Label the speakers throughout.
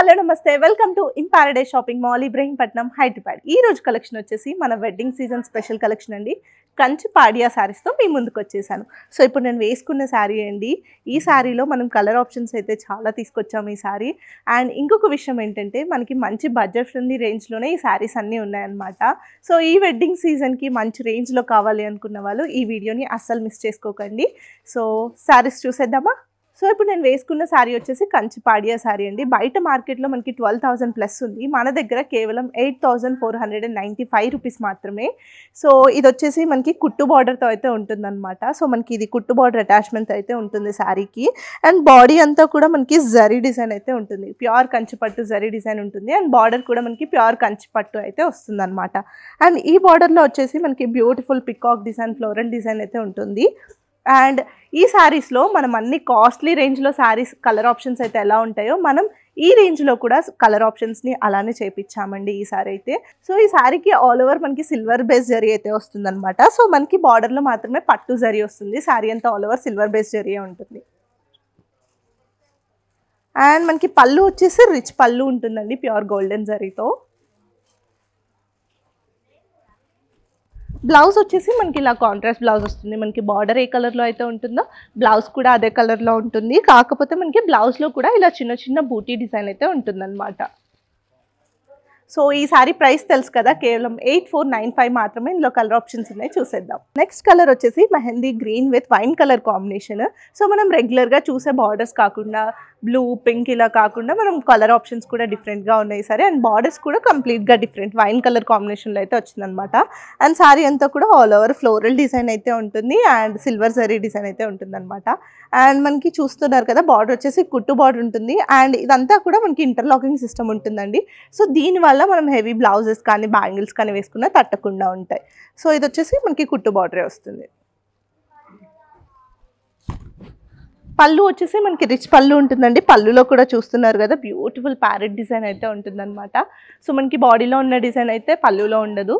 Speaker 1: Hello నమస్తే welcome to in paradise shopping mall Ibrahimpatnam Hyderabad. ఈ రోజు కలెక్షన్ వచ్చేసి మన వెడ్డింగ్ సీజన్ స్పెషల్ కలెక్షన్ అండి. కంచి పాడియా శారీస్తో మీ ముందుకు వచ్చేసాను. సో ఇప్పుడు నేను వేసుకున్న శారీ అండి. ఈ శారీలో మనం కలర్ ఆప్షన్స్ అయితే చాలా తీసుకొచ్చాము ఈ శారీ. అండ్ ఇంకొక విషయం ఏంటంటే మనకి మంచి బడ్జెట్ ఫ్రెండ్లీ రేంజ్లోనే ఈ శారీస్ అన్నీ ఉన్నాయన్నమాట. సో ఈ వెడ్డింగ్ సీజన్కి మంచి రేంజ్లో కావాలి అనుకున్న వాళ్ళు ఈ వీడియోని అస్సలు మిస్ చేసుకోకండి. సో శారీస్ చూసేద్దామా? సో ఇప్పుడు నేను వేసుకున్న శారీ వచ్చేసి కంచి పాడియా శారీ అండి. బయట మార్కెట్లో మనకి 12,000 ప్లస్ ఉంది, మన దగ్గర కేవలం 8,495 రూపీస్ మాత్రమే. సో ఇది వచ్చేసి మనకి కుట్టు బార్డర్తో అయితే ఉంటుందన్నమాట. సో మనకి ఇది కుట్టు బార్డర్ అటాచ్మెంట్ అయితే ఉంటుంది శారీకి. అండ్ బాడీ అంతా కూడా మనకి జరీ డిజైన్ అయితే ఉంటుంది, ప్యూర్ కంచి పట్టు జరీ డిజైన్ ఉంటుంది. అండ్ బార్డర్ కూడా మనకి ప్యూర్ కంచి పట్టు అయితే వస్తుంది అనమాట. అండ్ ఈ బార్డర్లో వచ్చేసి మనకి beautiful peacock design, floral design అయితే ఉంటుంది. అండ్ ఈ శారీస్లో మనం అన్ని కాస్ట్లీ రేంజ్లో శారీస్ కలర్ ఆప్షన్స్ అయితే ఎలా ఉంటాయో మనం ఈ రేంజ్లో కూడా కలర్ ఆప్షన్స్ని అలానే చేయించామండి ఈ శారీ అయితే. సో ఈ శారీకి ఆల్ ఓవర్ మనకి సిల్వర్ బేస్ జరీ అయితే వస్తుందన్నమాట. సో మనకి బార్డర్లో మాత్రమే పట్టు జరీ వస్తుంది, శారీ అంతా all over silver base zari ఉంటుంది. అండ్ మనకి పళ్ళు వచ్చేసి రిచ్ పళ్ళు ఉంటుందండి, ప్యూర్ గోల్డెన్ జరీతో. బ్లౌజ్ వచ్చేసి మనకి ఇలా కాంట్రాస్ట్ బ్లౌజ్ వస్తుంది. మనకి బార్డర్ ఏ కలర్లో అయితే ఉంటుందో బ్లౌజ్ కూడా అదే కలర్లో ఉంటుంది. కాకపోతే మనకి బ్లౌజ్లో కూడా ఇలా చిన్న చిన్న బూటీ డిజైన్ అయితే ఉంటుందన్నమాట. సో ఈ సారీ ప్రైస్ తెలుసు కదా, కేవలం 8,495 మాత్రమే. ఇందులో కలర్ ఆప్షన్స్ ఉన్నాయి, చూసేద్దాం. నెక్స్ట్ కలర్ వచ్చేసి mehndi green with wine colour combination. So మనం రెగ్యులర్గా చూసే బార్డర్స్ కాకుండా బ్లూ పింక్ ఇలా కాకుండా మనం కలర్ ఆప్షన్స్ కూడా డిఫరెంట్గా ఉన్నాయి సరే. అండ్ బార్డర్స్ కూడా కంప్లీట్గా డిఫరెంట్ వైన్ కలర్ కాంబినేషన్లో అయితే వచ్చిందనమాట. అండ్ సారీ అంతా కూడా ఆల్ ఓవర్ ఫ్లోరల్ డిజైన్ అయితే ఉంటుంది అండ్ సిల్వర్ జరీ డిజైన్ అయితే ఉంటుందన్నమాట. అండ్ మనకి చూస్తున్నారు కదా, బార్డర్ వచ్చేసి కుట్టు బార్డర్ ఉంటుంది. అండ్ ఇదంతా కూడా మనకి ఇంటర్లాకింగ్ సిస్టమ్ ఉంటుందండి. సో దీనివల్ల మనం హెవీ బ్లౌజెస్ కానీ బ్యాంగిల్స్ కానీ వేసుకున్నా తట్టకుండా ఉంటాయి. సో ఇది వచ్చేసి మనకి కుట్టు బార్డరే వస్తుంది. పళ్ళు వచ్చేసి మనకి రిచ్ పళ్ళు ఉంటుందండి. పళ్ళులో కూడా చూస్తున్నారు కదా, బ్యూటిఫుల్ ప్యారెట్ డిజైన్ అయితే ఉంటుందన్నమాట. సో మనకి బాడీలో ఉన్న డిజైన్ అయితే పళ్ళులో ఉండదు.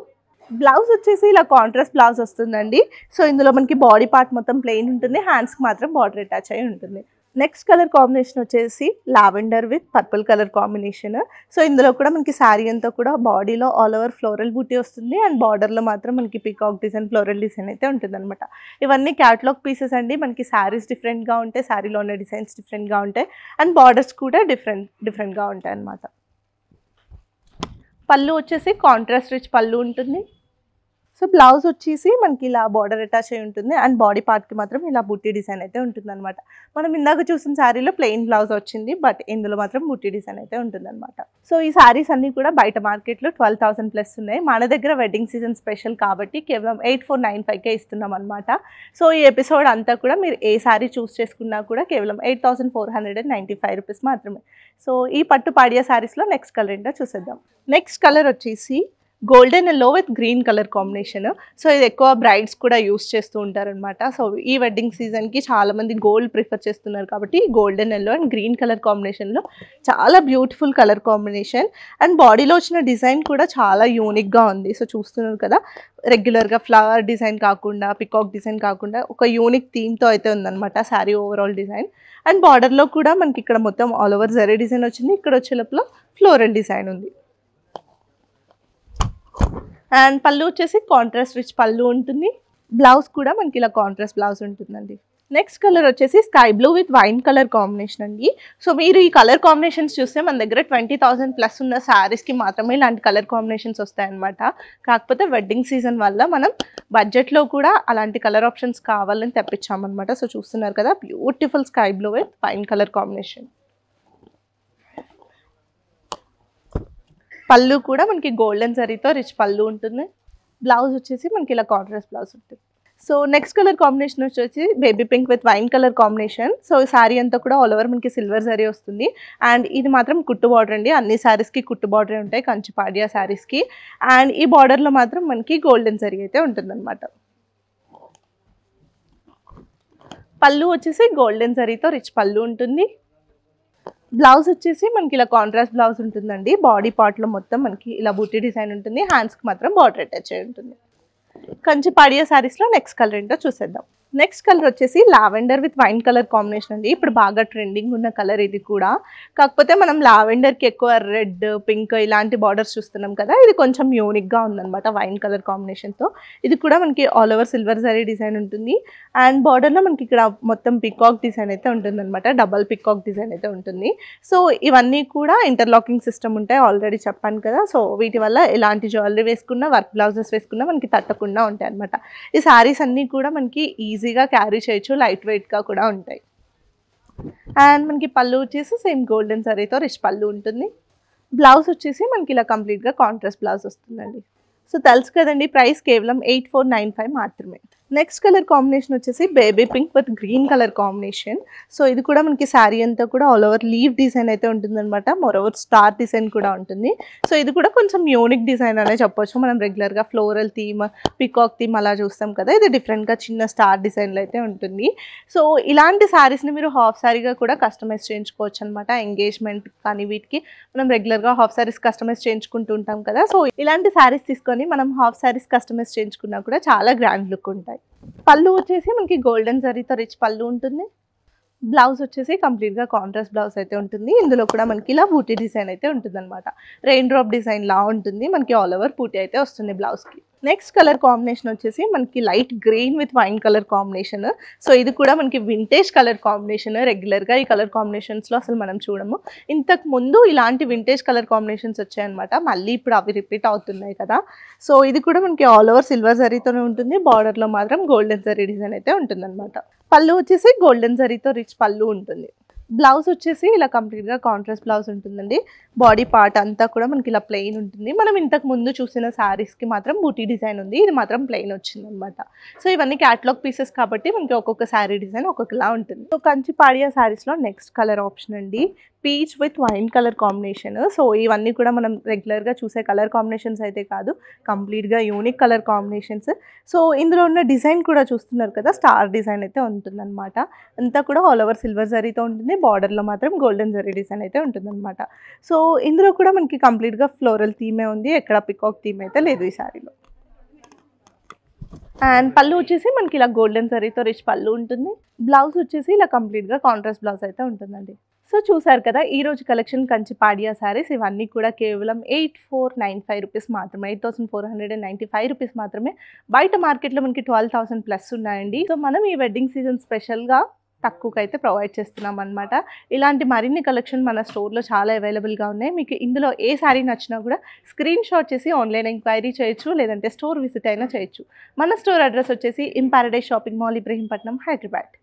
Speaker 1: బ్లౌజ్ వచ్చేసి ఇలా కాంట్రాస్ట్ బ్లౌజ్ వస్తుందండి. సో ఇందులో మనకి బాడీ పార్ట్ మొత్తం ప్లెయిన్ ఉంటుంది, హ్యాండ్స్కి మాత్రం బార్డర్ అటాచ్ అయి ఉంటుంది. నెక్స్ట్ కలర్ కాంబినేషన్ వచ్చేసి lavender with purple colour combination. So ఇందులో కూడా మనకి శారీ అంతా కూడా బాడీలో ఆల్ ఓవర్ ఫ్లోరల్ బూటీ వస్తుంది అండ్ బార్డర్లో మాత్రం మనకి పీకాక్ డిజైన్, ఫ్లోరల్ డిజైన్ అయితే ఉంటుందన్నమాట. ఇవన్నీ క్యాటలాగ్ పీసెస్ అండి. మనకి శారీస్ డిఫరెంట్గా ఉంటాయి, శారీలో ఉన్న డిజైన్స్ డిఫరెంట్గా ఉంటాయి అండ్ బార్డర్స్ కూడా డిఫరెంట్గా ఉంటాయి అన్నమాట. పళ్ళు వచ్చేసి కాంట్రాస్ట్ రిచ్ పళ్ళు ఉంటుంది. సో బ్లౌజ్ వచ్చేసి మనకి ఇలా బార్డర్ అటాచ్ అయి ఉంటుంది అండ్ బాడీ పార్ట్కి మాత్రం ఇలా బుట్టి డిజైన్ అయితే ఉంటుందన్నమాట. మనం ఇందాక చూసిన శారీలో ప్లెయిన్ బ్లౌజ్ వచ్చింది, బట్ ఇందులో మాత్రం బుట్టి డిజైన్ అయితే ఉంటుందన్నమాట. సో ఈ శారీస్ అన్నీ కూడా బయట మార్కెట్లో 12,000 ప్లస్ ఉన్నాయి, మన దగ్గర వెడ్డింగ్ సీజన్ స్పెషల్ కాబట్టి కేవలం 8,495కే ఇస్తున్నాం అనమాట. సో ఈ ఎపిసోడ్ అంతా కూడా మీరు ఏ శారీ చూస్ చేసుకున్నా కూడా కేవలం 8,495 రూపీస్ మాత్రమే. సో ఈ పట్టు పాడియా శారీస్లో నెక్స్ట్ కలర్ ఏంటో చూసేద్దాం. నెక్స్ట్ కలర్ వచ్చేసి golden yellow with green colour combination. So ఇది ఎక్కువ బ్రైడ్స్ కూడా యూస్ చేస్తూ ఉంటారనమాట. సో ఈ వెడ్డింగ్ సీజన్కి చాలామంది గోల్డ్ ప్రిఫర్ చేస్తున్నారు కాబట్టి golden yellow and green colour కాంబినేషన్లో చాలా బ్యూటిఫుల్ కలర్ కాంబినేషన్. అండ్ బాడీలో వచ్చిన డిజైన్ కూడా చాలా యూనిక్గా ఉంది. సో చూస్తున్నారు కదా, రెగ్యులర్గా ఫ్లవర్ డిజైన్ కాకుండా పికాక్ డిజైన్ కాకుండా ఒక యూనిక్ థీమ్తో అయితే ఉందన్నమాట శారీ ఓవరాల్ డిజైన్. అండ్ బార్డర్లో కూడా మనకి ఇక్కడ మొత్తం ఆల్ ఓవర్ జరీ డిజైన్ వచ్చింది, ఇక్కడ వచ్చే లోపల ఫ్లోరల్ డిజైన్ ఉంది. అండ్ పళ్ళు వచ్చేసి కాంట్రాస్ట్ రిచ్ పళ్ళు ఉంటుంది. బ్లౌజ్ కూడా మనకి ఇలా కాంట్రాస్ట్ బ్లౌజ్ ఉంటుందండి. నెక్స్ట్ కలర్ వచ్చేసి sky blue with wine colour combination అండి. సో మీరు ఈ కలర్ కాంబినేషన్స్ చూస్తే మన దగ్గర 20,000 ప్లస్ ఉన్న శారీస్కి మాత్రమే ఇలాంటి కలర్ కాంబినేషన్స్ వస్తాయన్నమాట. కాకపోతే వెడ్డింగ్ సీజన్ వల్ల మనం బడ్జెట్లో కూడా అలాంటి కలర్ ఆప్షన్స్ కావాలని తెప్పించామన్నమాట. సో చూస్తున్నారు కదా, beautiful sky blue with wine colour combination. పళ్ళు కూడా మనకి గోల్డెన్ జరీతో రిచ్ పళ్ళు ఉంటుంది. బ్లౌజ్ వచ్చేసి మనకి ఇలా కాంట్రాస్ట్ బ్లౌజ్ ఉంటుంది. సో నెక్స్ట్ కలర్ కాంబినేషన్ వచ్చేసి baby pink with wine colour combination. So ఈ శారీ అంతా కూడా ఆల్ ఓవర్ మనకి సిల్వర్ జరీ వస్తుంది అండ్ ఇది మాత్రం కుట్టు బార్డర్ అండి. అన్ని శారీస్కి కుట్టు బార్డర్ ఉంటాయి కంచి పాడియా శారీస్కి. అండ్ ఈ బార్డర్లో మాత్రం మనకి గోల్డెన్ జరీ అయితే ఉంటుందన్నమాట. పళ్ళు వచ్చేసి గోల్డెన్ జరీతో రిచ్ పళ్ళు ఉంటుంది. బ్లౌజ్ వచ్చేసి మనకి ఇలా కాంట్రాస్ట్ బ్లౌజ్ ఉంటుందండి. బాడీ పార్ట్లో మొత్తం మనకి ఇలా బూటీ డిజైన్ ఉంటుంది, హ్యాండ్స్కి మాత్రం బార్డర్ అటాచ్ అయి ఉంటుంది. కంచి పాడియా శారీస్లో నెక్స్ట్ కలర్ ఏంటో చూసేద్దాం. నెక్స్ట్ కలర్ వచ్చేసి lavender with wine colour combination అండి. ఇప్పుడు బాగా ట్రెండింగ్ ఉన్న కలర్ ఇది కూడా. కాకపోతే మనం లావెండర్కి ఎక్కువ రెడ్, పింక్ ఇలాంటి బార్డర్స్ చూస్తున్నాం కదా, ఇది కొంచెం యూనిక్గా ఉందన్నమాట వైన్ కలర్ కాంబినేషన్తో. ఇది కూడా మనకి all over silver zari design ఉంటుంది. అండ్ బార్డర్లో మనకి ఇక్కడ మొత్తం పికాక్ డిజైన్ అయితే ఉంటుందన్నమాట. డబల్ పికాక్ డిజైన్ అయితే ఉంటుంది. సో ఇవన్నీ కూడా ఇంటర్లాకింగ్ సిస్టమ్ ఉంటాయి, ఆల్రెడీ చెప్పాను కదా. సో వీటి వల్ల ఎలాంటి జ్యువెలరీ వేసుకున్నా, వర్క్ బ్లౌజెస్ వేసుకున్నా మనకి తట్టకుండా ఉంటాయి అనమాట. ఈ శారీస్ అన్నీ కూడా మనకి ఈజీగా క్యారీ చేయొచ్చు, లైట్ వెయిట్గా కూడా ఉంటాయి. అండ్ మనకి పళ్ళు వచ్చేసి సేమ్ గోల్డెన్ జరీతో రిచ్ పళ్ళు ఉంటుంది. బ్లౌజ్ వచ్చేసి మనకి ఇలా కంప్లీట్గా కాంట్రాస్ట్ బ్లౌజ్ వస్తుందండి. సో తెలుసు కదండి, ప్రైస్ కేవలం 8495 మాత్రమే. నెక్స్ట్ కలర్ కాంబినేషన్ వచ్చేసి baby pink with green colour combination. So ఇది కూడా మనకి శారీ అంతా కూడా ఆల్ ఓవర్ లీవ్ డిజైన్ అయితే ఉంటుందన్నమాట. మోరోవర్ స్టార్ డిజైన్ కూడా ఉంటుంది. సో ఇది కూడా కొంచెం యూనిక్ డిజైన్ అనే చెప్పొచ్చు. మనం రెగ్యులర్గా ఫ్లోరల్ థీమ్, పికాక్ థీమ్ అలా చూస్తాం కదా, ఇది డిఫరెంట్గా చిన్న స్టార్ డిజైన్లో అయితే ఉంటుంది. సో ఇలాంటి శారీస్ని మీరు హాఫ్ శారీగా కూడా కస్టమైజ్ చేయించుకోవచ్చు అనమాట. ఎంగేజ్మెంట్ కానీ వీటికి మనం రెగ్యులర్గా హాఫ్ శారీస్ కస్టమైజ్ చేయించుకుంటూ ఉంటాం కదా. సో ఇలాంటి శారీస్ తీసుకొని మనం హాఫ్ శారీస్ కస్టమైజ్ చేయించుకున్నా కూడా చాలా గ్రాండ్ లుక్ ఉంటాయి. పళ్ళు వచ్చేసి మనకి గోల్డెన్ జరీతో రిచ్ పళ్ళు ఉంటుంది. బ్లౌజ్ వచ్చేసి కంప్లీట్గా కాంట్రాస్ట్ బ్లౌజ్ అయితే ఉంటుంది. ఇందులో కూడా మనకి ఇలా బూటీ డిజైన్ అయితే ఉంటుంది అనమాట. రెయిన్ డ్రాప్ డిజైన్ లా ఉంటుంది. మనకి ఆల్ ఓవర్ బూటీ అయితే వస్తుంది బ్లౌజ్కి. నెక్స్ట్ కలర్ కాంబినేషన్ వచ్చేసి మనకి light green with wine colour combination. So ఇది కూడా మనకి వింటేజ్ కలర్ కాంబినేషన్. రెగ్యులర్గా ఈ కలర్ కాంబినేషన్స్లో అసలు మనం చూడము. ఇంతకు ముందు ఇలాంటి వింటేజ్ కలర్ కాంబినేషన్స్ వచ్చాయన్నమాట. మళ్ళీ ఇప్పుడు అవి రిపీట్ అవుతున్నాయి కదా. సో ఇది కూడా మనకి ఆల్ ఓవర్ సిల్వర్ జరీతోనే ఉంటుంది. బార్డర్లో మాత్రం గోల్డెన్ జరీ డిజైన్ అయితే ఉంటుందన్నమాట. పళ్ళు వచ్చేసి గోల్డెన్ జరీతో రిచ్ పళ్ళు ఉంటుంది. బ్లౌజ్ వచ్చేసి ఇలా కంప్లీట్గా కాంట్రాస్ట్ బ్లౌజ్ ఉంటుందండి. బాడీ పార్ట్ అంతా కూడా మనకి ఇలా ప్లెయిన్ ఉంటుంది. మనం ఇంతకు ముందు చూసిన శారీస్కి మాత్రం బూటీ డిజైన్ ఉంది, ఇది మాత్రం ప్లెయిన్ వచ్చిందనమాట. సో ఇవన్నీ క్యాటలాగ్ పీసెస్ కాబట్టి మనకి ఒక్కొక్క శారీ డిజైన్ ఒక్కొక్కలా ఉంటుంది. సో కంచి పాడియా శారీస్లో నెక్స్ట్ కలర్ ఆప్షన్ అండి peach with wine colour combination. So ఇవన్నీ కూడా మనం రెగ్యులర్గా చూసే కలర్ కాంబినేషన్స్ అయితే కాదు, కంప్లీట్గా యూనిక్ కలర్ కాంబినేషన్స్. సో ఇందులో ఉన్న డిజైన్ కూడా చూస్తున్నారు కదా, స్టార్ డిజైన్ అయితే ఉంటుందన్నమాట. అంతా కూడా ఆల్ ఓవర్ సిల్వర్ జరీతో ఉంటుంది. బార్డర్లో మాత్రం గోల్డెన్ జరీ డిజైన్ అయితే ఉంటుందన్నమాట. సో ఇందులో కూడా మనకి కంప్లీట్గా ఫ్లోరల్ థీమే ఉంది, ఎక్కడ పికాక్ థీమ్ అయితే లేదు ఈ శారీలో. అండ్ పళ్ళు వచ్చేసి మనకి ఇలా గోల్డెన్ జరీతో రిచ్ పళ్ళు ఉంటుంది. బ్లౌజ్ వచ్చేసి ఇలా కంప్లీట్గా కాంట్రాస్ట్ బ్లౌజ్ అయితే ఉంటుందండి. సో చూసారు కదా ఈ రోజు కలెక్షన్ కంచి పాడియా శారీస్. ఇవన్నీ కూడా కేవలం 8495 రూపీస్ మాత్రమే, 8495 రూపీస్ మాత్రమే. బయట మార్కెట్లో మనకి 12,000 ప్లస్ ఉన్నాయండి. సో మనం ఈ వెడ్డింగ్ సీజన్ స్పెషల్గా తక్కువకి అయితే ప్రొవైడ్ చేస్తున్నాం అనమాట. ఇలాంటి మరిన్ని కలెక్షన్ మన స్టోర్లో చాలా అవైలబుల్గా ఉన్నాయి. మీకు ఇందులో ఏ శారీ నచ్చినా కూడా స్క్రీన్ షాట్ చేసి ఆన్లైన్ ఎంక్వైరీ చేయొచ్చు, లేదంటే స్టోర్ విజిట్ అయినా చేయొచ్చు. మన స్టోర్ అడ్రస్ వచ్చేసి in paradise shopping mall, Ibrahimpatnam, Hyderabad.